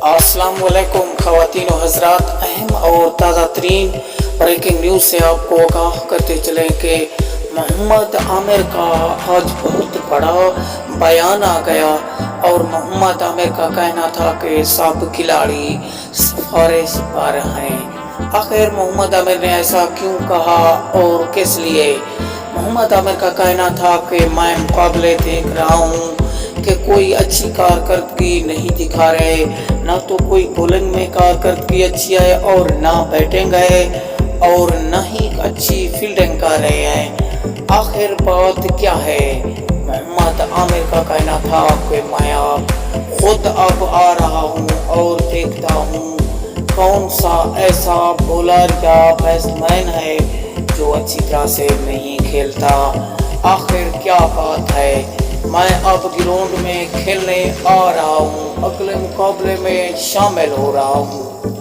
अस्सलाम वालेकुम ख़वातीन व हज़रात, अहम और ताज़ा तरीन ब्रेकिंग न्यूज़ से आपको आगाह करते चलें कि मोहम्मद आमिर का आज बहुत बड़ा बयान आ गया और मोहम्मद आमिर का कहना था कि सब खिलाड़ी सिफारिश पर हैं। आखिर मोहम्मद आमिर ने ऐसा क्यों कहा और किस लिए? मोहम्मद आमिर का कहना था कि मैं मुकाबले देख रहा हूँ कि कोई अच्छी कारकर्दगी नहीं दिखा रहे, ना तो कोई बॉलिंग में कारकर्दगी अच्छी है और ना बैटिंग है और ना ही अच्छी फील्डिंग कर रहे हैं। आखिर बात क्या है? मोहम्मद आमिर का कहना था कि मैं खुद अब आ रहा हूँ और देखता हूँ कौन सा ऐसा बॉलर या बैट्समैन है जो अच्छी तरह से नहीं खेलता। आखिर क्या बात है? मैं अब ग्राउंड में खेलने आ रहा हूँ, अगले मुकाबले में शामिल हो रहा हूँ।